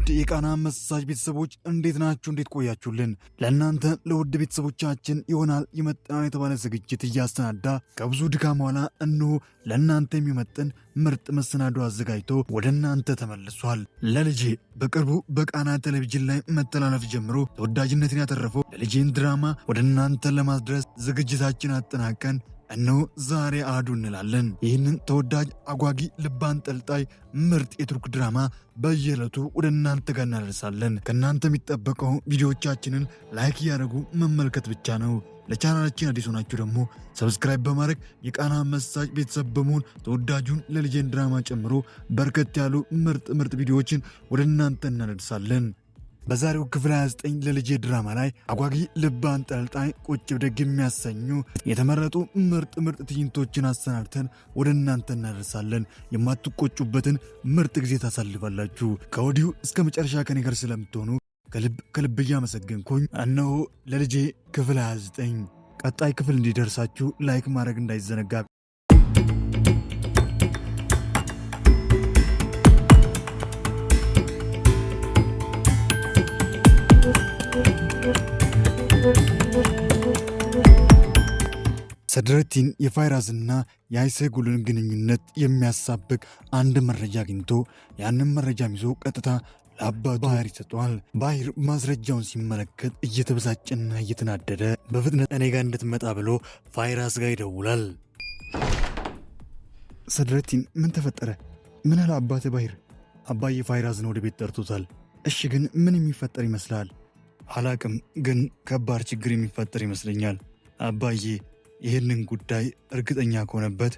ውድ የቃና መሳጅ ቤተሰቦች እንዴት ናችሁ? እንዴት ቆያችሁልን? ለእናንተ ለውድ ቤተሰቦቻችን ይሆናል ይመጥናል የተባለ ዝግጅት እያሰናዳ ከብዙ ድካም በኋላ እነሆ ለእናንተ የሚመጥን ምርጥ መሰናዶ አዘጋጅቶ ወደ እናንተ ተመልሷል። ለልጄ በቅርቡ በቃና ቴሌቪዥን ላይ መተላለፍ ጀምሮ ተወዳጅነትን ያተረፈው ለልጄን ድራማ ወደ እናንተ ለማድረስ ዝግጅታችን አጠናቀን እነሆ ዛሬ አዱ እንላለን። ይህንን ተወዳጅ አጓጊ ልብ አንጠልጣይ ምርጥ የቱርክ ድራማ በየዕለቱ ወደ እናንተ ጋር እናደርሳለን። ከእናንተ የሚጠበቀው ቪዲዮዎቻችንን ላይክ እያደረጉ መመልከት ብቻ ነው። ለቻናላችን አዲስ ሆናችሁ ደግሞ ሰብስክራይብ በማድረግ የቃና መሳጅ ቤተሰብ በመሆን ተወዳጁን ለልጄን ድራማ ጨምሮ በርከት ያሉ ምርጥ ቪዲዮዎችን ወደ እናንተ እናደርሳለን። በዛሬው ክፍል 29 ለልጄ ድራማ ላይ አጓጊ ልብ አንጠልጣይ ቁጭ ብድግ የሚያሰኙ የተመረጡ ምርጥ ትዕይንቶችን አሰናድተን ወደ እናንተ እናደርሳለን። የማትቆጩበትን ምርጥ ጊዜ ታሳልፋላችሁ። ከወዲሁ እስከ መጨረሻ ከኔ ጋር ስለምትሆኑ ከልብ እያመሰገንኩኝ እነሆ ለልጄ ክፍል 29 ቀጣይ ክፍል እንዲደርሳችሁ ላይክ ማድረግ እንዳይዘነጋ። ሰድረቲን የፋይራዝና የአይሴጉልን ግንኙነት የሚያሳብቅ አንድ መረጃ አግኝቶ ያንን መረጃም ይዞ ቀጥታ ለአባቱ ባህር ይሰጠዋል። ባህር ማስረጃውን ሲመለከት እየተበሳጨና እየተናደደ በፍጥነት እኔ ጋር እንድትመጣ ብሎ ፋይራዝ ጋር ይደውላል። ሰድረቲን ምን ተፈጠረ? ምን አለ አባቴ? ባህር አባዬ ፋይራዝን ወደ ቤት ጠርቶታል። እሺ ግን ምን የሚፈጠር ይመስላል? አላቅም፣ ግን ከባድ ችግር የሚፈጠር ይመስለኛል። አባዬ ይህንን ጉዳይ እርግጠኛ ከሆነበት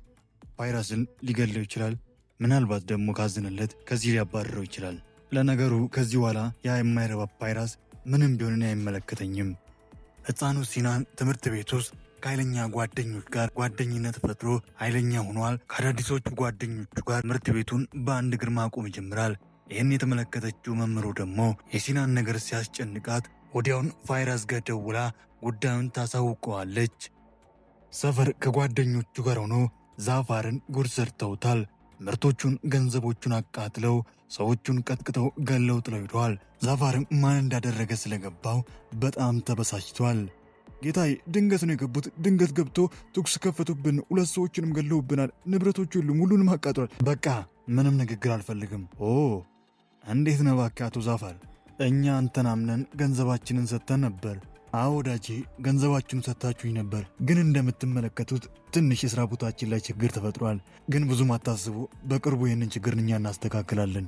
ፋይራዝን ሊገለው ይችላል። ምናልባት ደግሞ ካዝንለት ከዚህ ሊያባረረው ይችላል። ለነገሩ ከዚህ በኋላ ያ የማይረባ ፋይራዝ ምንም ቢሆን አይመለከተኝም። ሕፃኑ ሲናን ትምህርት ቤት ውስጥ ከኃይለኛ ጓደኞች ጋር ጓደኝነት ፈጥሮ ኃይለኛ ሆኗል። ከአዳዲሶቹ ጓደኞቹ ጋር ትምህርት ቤቱን በአንድ እግር ማቆም ይጀምራል። ይህን የተመለከተችው መምህሩ ደግሞ የሲናን ነገር ሲያስጨንቃት ወዲያውን ፋይራዝ ጋር ደውላ ጉዳዩን ታሳውቀዋለች። ሰፈር ከጓደኞቹ ጋር ሆኖ ዛፋርን ጉድ ሰርተውታል። ምርቶቹን፣ ገንዘቦቹን አቃጥለው ሰዎቹን ቀጥቅጠው ገለው ጥለው ሄደዋል። ዛፋርም ማን እንዳደረገ ስለገባው በጣም ተበሳጭቷል። ጌታዬ ድንገት ነው የገቡት። ድንገት ገብቶ ተኩስ ከፈቱብን። 2 ሰዎችንም ገለውብናል። ንብረቶቹ ሁሉም ሁሉንም አቃጥሏል። በቃ ምንም ንግግር አልፈልግም። እንዴት ነው እባክህ አቶ ዛፋር? እኛ አንተን አምነን ገንዘባችንን ሰጥተን ነበር። አዎ ወዳጄ ገንዘባችሁን ሰጥታችሁኝ ነበር። ግን እንደምትመለከቱት ትንሽ የሥራ ቦታችን ላይ ችግር ተፈጥሯል። ግን ብዙም አታስቡ፣ በቅርቡ ይህንን ችግር እኛ እናስተካክላለን።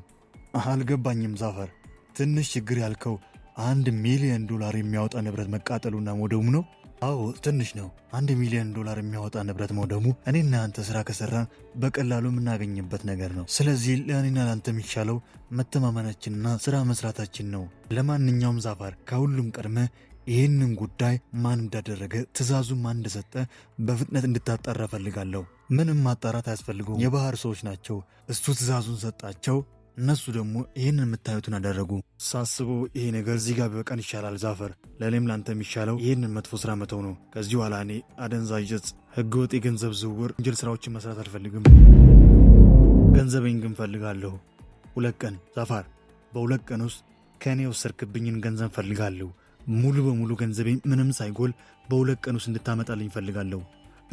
አልገባኝም ዛፋር፣ ትንሽ ችግር ያልከው $1 ሚሊዮን የሚያወጣ ንብረት መቃጠሉና መውደሙ ነው? አዎ ትንሽ ነው። $1 ሚሊዮን የሚያወጣ ንብረት መውደሙ እኔና አንተ ሥራ ከሠራን በቀላሉ የምናገኝበት ነገር ነው። ስለዚህ ለእኔና ለአንተ የሚሻለው መተማመናችንና ሥራ መሥራታችን ነው። ለማንኛውም ዛፋር ከሁሉም ቀድመ ይህንን ጉዳይ ማን እንዳደረገ ትእዛዙን ማን እንደሰጠ በፍጥነት እንድታጣራ ፈልጋለሁ። ምንም ማጣራት አያስፈልገውም። የባህር ሰዎች ናቸው። እሱ ትእዛዙን ሰጣቸው፣ እነሱ ደግሞ ይህንን የምታዩትን አደረጉ። ሳስበው ይሄ ነገር እዚህ ጋር ቢበቃን ይሻላል ዛፈር። ለእኔም ላንተ የሚሻለው ይህንን መጥፎ ሥራ መተው ነው። ከዚህ ኋላ እኔ አደንዛዥ ዕፅ፣ ሕገወጥ የገንዘብ ዝውውር፣ ወንጀል ሥራዎችን መስራት አልፈልግም። ገንዘቤን ግን ፈልጋለሁ። 2 ቀን ዛፋር፣ በ2 ቀን ውስጥ ከእኔ ወሰድክብኝን ገንዘብ ፈልጋለሁ። ሙሉ በሙሉ ገንዘቤን ምንም ሳይጎል በ2 ቀን ውስጥ እንድታመጣልኝ ፈልጋለሁ።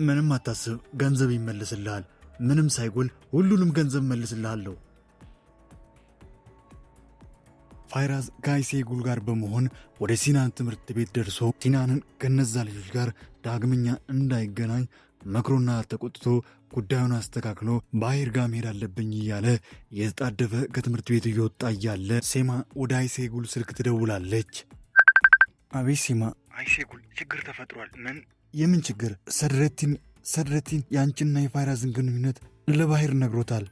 ምንም አታስብ፣ ገንዘብ ይመልስልሃል። ምንም ሳይጎል ሁሉንም ገንዘብ መልስልሃለሁ። ፋይራዝ ከአይሴጉል ጋር በመሆን ወደ ሲናን ትምህርት ቤት ደርሶ ሲናንን ከነዛ ልጆች ጋር ዳግመኛ እንዳይገናኝ መክሮና ተቆጥቶ ጉዳዩን አስተካክሎ ባህር ጋር መሄድ አለብኝ እያለ የተጣደፈ ከትምህርት ቤቱ እየወጣ እያለ ሴማ ወደ አይሴጉል ስልክ ትደውላለች። አቤት ሴማ። አይሴጉል ችግር ተፈጥሯል። ምን? የምን ችግር? ሰድረቲን የአንቺና የፋይራዝን ግንኙነት ለባህር ነግሮታል።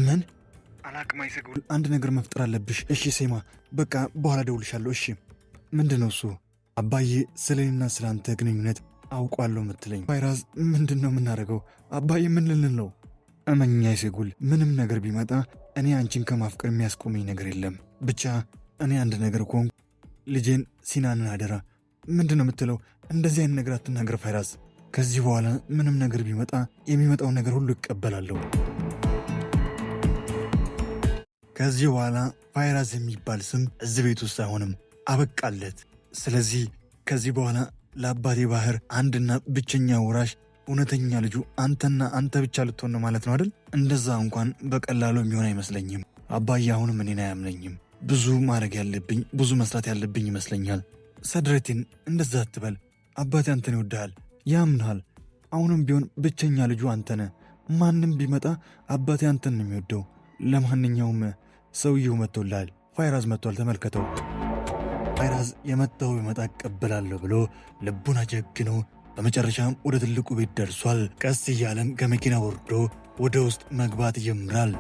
ምን? አላቅም አይሴጉል፣ አንድ ነገር መፍጠር አለብሽ። እሺ ሴማ፣ በቃ በኋላ ደውልሻለሁ። እሺ። ምንድን ነው እሱ? አባዬ ስለኔና ስለ አንተ ግንኙነት አውቋለሁ ምትለኝ? ፋይራዝ ምንድን ነው የምናደርገው? አባዬ ምን ልንል ነው? እመኛ አይሴጉል፣ ምንም ነገር ቢመጣ እኔ አንቺን ከማፍቀር የሚያስቆመኝ ነገር የለም። ብቻ እኔ አንድ ነገር ኮንኩ፣ ልጄን ሲናንን አደራ። ምንድን ነው የምትለው? እንደዚህ አይነት ነገር አትናገር ፋይራዝ። ከዚህ በኋላ ምንም ነገር ቢመጣ የሚመጣውን ነገር ሁሉ ይቀበላለሁ። ከዚህ በኋላ ፋይራዝ የሚባል ስም እዚህ ቤት ውስጥ አይሆንም፣ አበቃለት። ስለዚህ ከዚህ በኋላ ለአባቴ ባህር አንድና ብቸኛ ወራሽ እውነተኛ ልጁ አንተና አንተ ብቻ ልትሆን ነው ማለት ነው አይደል? እንደዛ እንኳን በቀላሉ የሚሆን አይመስለኝም። አባዬ አሁንም እኔን አያምነኝም። ብዙ ማድረግ ያለብኝ ብዙ መስራት ያለብኝ ይመስለኛል። ሰድረቲን እንደዛ አትበል። አባቴ አንተን ይወድሃል፣ ያምንሃል። አሁንም ቢሆን ብቸኛ ልጁ አንተነ። ማንም ቢመጣ አባቴ አንተን ነው የሚወደው። ለማንኛውም ሰውየው መጥቶልሃል። ፋይራዝ መጥቷል፣ ተመልከተው። ፋይራዝ የመጣው ይመጣ እቀበላለሁ ብሎ ልቡን አጀግኖ በመጨረሻም ወደ ትልቁ ቤት ደርሷል። ቀስ እያለም ከመኪና ወርዶ ወደ ውስጥ መግባት ይጀምራል።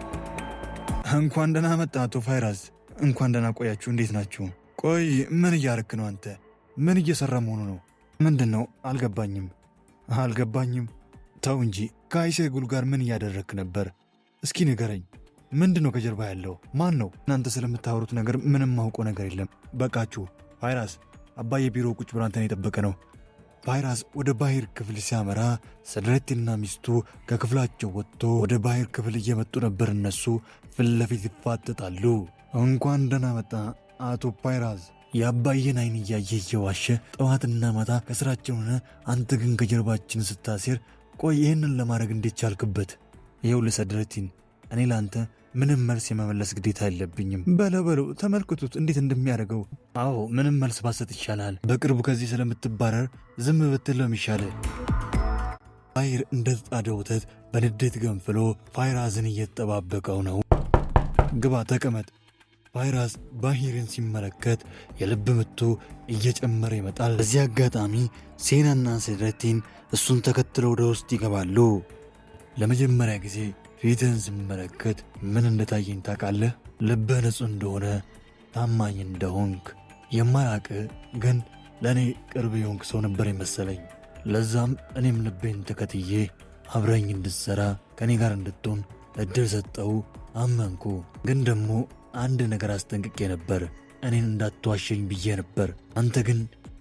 እንኳን ደህና መጣ አቶ ፋይራዝ። እንኳን ደህና ቆያችሁ። እንዴት ናችሁ? ቆይ ምን እያረክ ነው አንተ? ምን እየሰራ መሆኑ ነው? ምንድን ነው? አልገባኝም። ተው እንጂ ከአይሴጉል ጋር ምን እያደረክ ነበር? እስኪ ንገረኝ። ምንድን ነው ከጀርባ ያለው? ማን ነው? እናንተ ስለምታወሩት ነገር ምንም ማውቀው ነገር የለም። በቃችሁ። ፋይራዝ አባዬ ቢሮ ቁጭ ብሎ አንተን የጠበቀ ነው። ፋይራዝ ወደ ባሂር ክፍል ሲያመራ ሰድረቲና ሚስቱ ከክፍላቸው ወጥቶ ወደ ባሂር ክፍል እየመጡ ነበር። እነሱ ፊት ለፊት ይፋጠጣሉ። እንኳን ደህና መጣ አቶ ፋይራዝ። የአባዬን አይን እያየ እየዋሸ ጠዋትና ማታ ከስራችን ሆነ፣ አንተ ግን ከጀርባችን ስታሴር። ቆይ ይህንን ለማድረግ እንዴት ቻልክበት? ይኸውልህ ሰድረቲን፣ እኔ ለአንተ ምንም መልስ የመመለስ ግዴታ የለብኝም። በለው ተመልክቱት እንዴት እንደሚያደርገው። አዎ ምንም መልስ ባሰጥ ይሻላል። በቅርቡ ከዚህ ስለምትባረር ዝም ብትለው ይሻላል። ባሂር እንደ ተጣደ ወተት በንዴት ገንፍሎ ፋይራዝን እየተጠባበቀው ነው። ግባ ተቀመጥ። ፋይራዝ ባሂርን ሲመለከት የልብ ምቱ እየጨመረ ይመጣል። በዚህ አጋጣሚ ሴናና ሰድረቲን እሱን ተከትለው ወደ ውስጥ ይገባሉ። ለመጀመሪያ ጊዜ ፊትህን ስመለከት ምን እንደታየኝ ታውቃለህ? ልብህ ንጹህ እንደሆነ፣ ታማኝ እንደሆንክ፣ የማያውቅ ግን ለእኔ ቅርብ የሆንክ ሰው ነበር የመሰለኝ። ለዛም እኔም ልቤን ተከትዬ አብረኝ እንድትሠራ ከእኔ ጋር እንድትሆን እድል ሰጠው፣ አመንኩ። ግን ደግሞ አንድ ነገር አስጠንቅቄ ነበር፣ እኔን እንዳትዋሸኝ ብዬ ነበር። አንተ ግን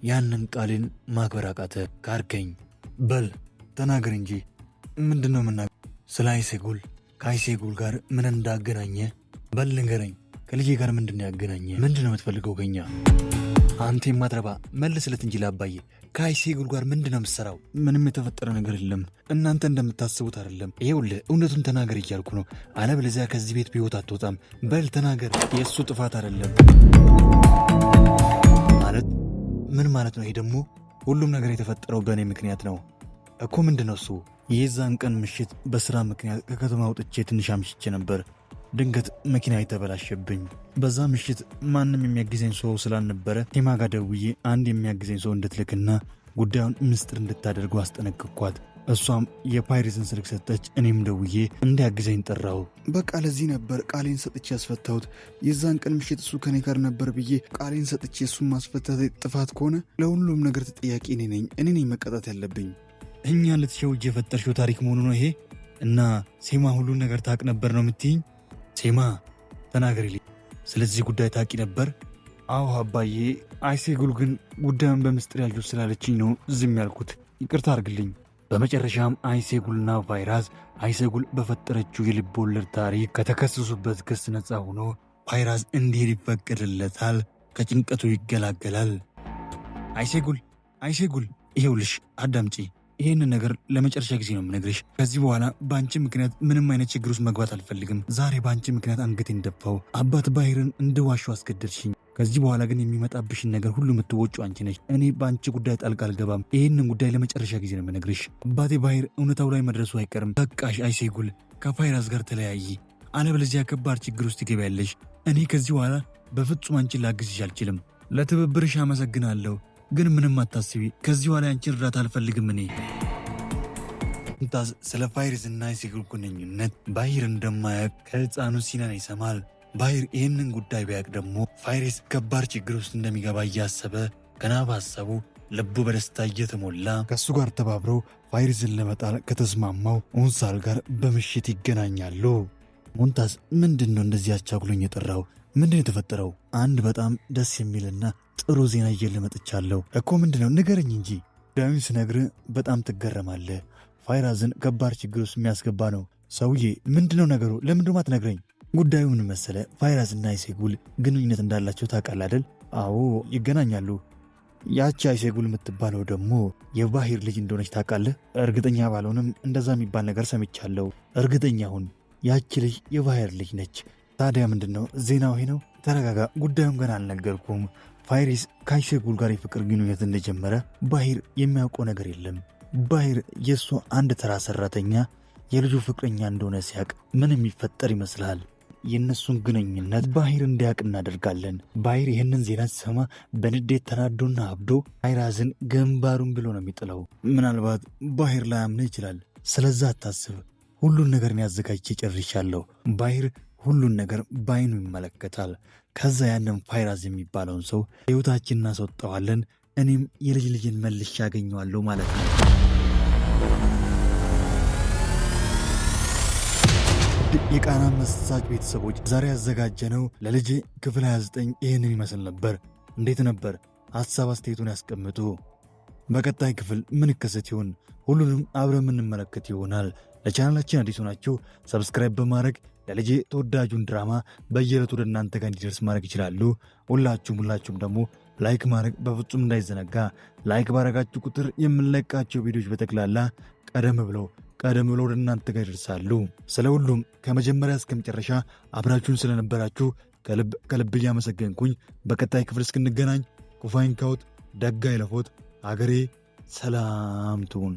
ያንን ቃሌን ማክበር አቃተ፣ ካርከኝ። በል ተናገር እንጂ ምንድን ነው የምናገር? ስለ አይሴጉል፣ ከአይሴጉል ጋር ምን እንዳገናኘ በል ንገረኝ። ከልጄ ጋር ምንድን ነው ያገናኘ? ምንድን ነው የምትፈልገው ከኛ? አንተ የማትረባ መልስለት እንጂ ለአባዬ። ከአይሴጉል ጋር ምንድን ነው የምትሠራው? ምንም የተፈጠረ ነገር የለም፣ እናንተ እንደምታስቡት አይደለም። ይኸውልህ እውነቱን ተናገር እያልኩ ነው፣ አለበለዚያ ከዚህ ቤት በሕይወት አትወጣም። በል ተናገር። የእሱ ጥፋት አይደለም ማለት ምን ማለት ነው? ይሄ ደግሞ ሁሉም ነገር የተፈጠረው በእኔ ምክንያት ነው እኮ። ምንድን ነው እሱ? የዛን ቀን ምሽት በሥራ ምክንያት ከከተማ ወጥቼ ትንሽ አምሽቼ ነበር። ድንገት መኪና የተበላሸብኝ። በዛ ምሽት ማንም የሚያግዘኝ ሰው ስላልነበረ ቴማ ጋር ደውዬ አንድ የሚያግዘኝ ሰው እንድትልክና ጉዳዩን ምስጢር እንድታደርገው አስጠነቅኳት። እሷም የፓይሬዝን ስልክ ሰጠች። እኔም ደውዬ እንዲያግዘኝ ጠራው። በቃ ለዚህ ነበር ቃሌን ሰጥቼ ያስፈታሁት። የዛን ቀን ምሽት እሱ ከኔ ጋር ነበር ብዬ ቃሌን ሰጥቼ እሱን ማስፈታት ጥፋት ከሆነ ለሁሉም ነገር ተጠያቂ እኔ ነኝ መቀጣት ያለብኝ። እኛ ልትሸውጅ የፈጠርሽው ታሪክ መሆኑ ነው ይሄ? እና ሴማ ሁሉን ነገር ታውቅ ነበር ነው የምትይኝ? ሴማ ተናገሪልኝ፣ ስለዚህ ጉዳይ ታውቂ ነበር? አዎ አባዬ፣ አይሴጉል ግን ጉዳዩን በምስጢር ያዡ ስላለችኝ ነው ዝም ያልኩት፣ ይቅርታ አድርግልኝ። በመጨረሻም አይሴጉልና ፋይራዝ አይሴጉል በፈጠረችው የልብ ወለድ ታሪክ ከተከሰሱበት ክስ ነፃ ሆኖ ፋይራዝ እንዲሄድ ይፈቀድለታል፣ ከጭንቀቱ ይገላገላል። አይሴጉል ይሄውልሽ አዳምጪ፣ ይህን ነገር ለመጨረሻ ጊዜ ነው የምነግርሽ። ከዚህ በኋላ በአንቺ ምክንያት ምንም አይነት ችግር ውስጥ መግባት አልፈልግም። ዛሬ በአንቺ ምክንያት አንገቴን ደፋው። አባት ባሂርን እንድዋሸው አስገደድሽኝ። ከዚህ በኋላ ግን የሚመጣብሽን ነገር ሁሉ የምትወጪው አንቺ ነሽ። እኔ በአንቺ ጉዳይ ጣልቃ አልገባም። ይህንን ጉዳይ ለመጨረሻ ጊዜ ነው የምነግርሽ። አባቴ ባሂር እውነታው ላይ መድረሱ አይቀርም። በቃሽ አይሴጉል፣ ከፋይራዝ ጋር ተለያይ፣ አለበለዚያ ከባድ ችግር ውስጥ ትገቢያለሽ። እኔ ከዚህ በኋላ በፍጹም አንቺን ላግዝሽ አልችልም። ለትብብርሽ አመሰግናለሁ፣ ግን ምንም አታስቢ። ከዚህ በኋላ አንቺን እርዳታ አልፈልግም። እኔ ስለ ፋይራዝና አይሴጉል ግንኙነት ባሂር እንደማያውቅ ከሕፃኑ ሲናን ይሰማል። ባሂር ይህንን ጉዳይ ቢያውቅ ደግሞ ፋይራዝ ከባድ ችግር ውስጥ እንደሚገባ እያሰበ ገና ባሰቡ ልቡ በደስታ እየተሞላ ከእሱ ጋር ተባብረው ፋይራዝን ለመጣል ከተስማማው ኡንሳል ጋር በምሽት ይገናኛሉ። ሞንታዝ ምንድን ነው እንደዚህ አቻኩሎኝ የጠራው? ምንድን ነው የተፈጠረው? አንድ በጣም ደስ የሚልና ጥሩ ዜና እየልህ መጥቻለሁ እኮ። ምንድን ነው ንገረኝ እንጂ። ዳዊን ስነግርህ በጣም ትገረማለህ። ፋይራዝን ከባድ ችግር ውስጥ የሚያስገባ ነው። ሰውዬ ምንድን ነው ነገሩ? ለምንድን ነው አትነግረኝ? ጉዳዩ ምን መሰለ፣ ፋይራዝና አይሴጉል ግንኙነት እንዳላቸው ታውቃለህ አይደል? አዎ ይገናኛሉ። ያቺ አይሴጉል የምትባለው ደግሞ የባሂር ልጅ እንደሆነች ታውቃለህ? እርግጠኛ ባልሆንም እንደዛ የሚባል ነገር ሰምቻለሁ። እርግጠኛ ሁን፣ ያቺ ልጅ የባሂር ልጅ ነች። ታዲያ ምንድን ነው ዜናው? ይሄ ነው። ተረጋጋ፣ ጉዳዩን ገና አልነገርኩም። ፋይሪስ ከአይሴጉል ጋር የፍቅር ግንኙነት እንደጀመረ ባሂር የሚያውቀው ነገር የለም። ባሂር የእሱ አንድ ተራ ሰራተኛ የልጁ ፍቅረኛ እንደሆነ ሲያቅ ምን የሚፈጠር ይመስልሃል? የእነሱን ግንኙነት ባሂር እንዲያውቅ እናደርጋለን። ባሂር ይህንን ዜና ሲሰማ በንዴት ተናዶና አብዶ ፋይራዝን ግንባሩን ብሎ ነው የሚጥለው። ምናልባት ባሂር ላያምንህ ይችላል። ስለዛ አታስብ፣ ሁሉን ነገር ያዘጋጅቼ ጨርሻለሁ። ባሂር ሁሉን ነገር በአይኑ ይመለከታል። ከዛ ያንን ፋይራዝ የሚባለውን ሰው ሕይወታችን እናስወጣዋለን። እኔም የልጅ ልጅን መልሼ ያገኘዋለሁ ማለት ነው። የቃና መሳጭ ቤተሰቦች ዛሬ ያዘጋጀነው ለልጅ ክፍል 29 ይህንን ይመስል ነበር። እንዴት ነበር? ሀሳብ አስተያየቱን ያስቀምጡ። በቀጣይ ክፍል ምን ይከሰት ይሆን? ሁሉንም አብረን የምንመለከት ይሆናል። ለቻናላችን አዲሱ ናቸው ሰብስክራይብ በማድረግ ለልጄ ተወዳጁን ድራማ በየዕለቱ ወደ እናንተ ጋር እንዲደርስ ማድረግ ይችላሉ። ሁላችሁም ደግሞ ላይክ ማድረግ በፍጹም እንዳይዘነጋ። ላይክ ባረጋችሁ ቁጥር የምንለቃቸው ቪዲዮዎች በጠቅላላ ቀደም ብለው ወደ እናንተ ጋር ይደርሳሉ። ስለ ሁሉም ከመጀመሪያ እስከ መጨረሻ አብራችሁን ስለነበራችሁ ከልብ እያመሰገንኩኝ በቀጣይ ክፍል እስክንገናኝ ኩፋይን ካውት ደጋ ይለፎት። አገሬ ሰላም ትሁን።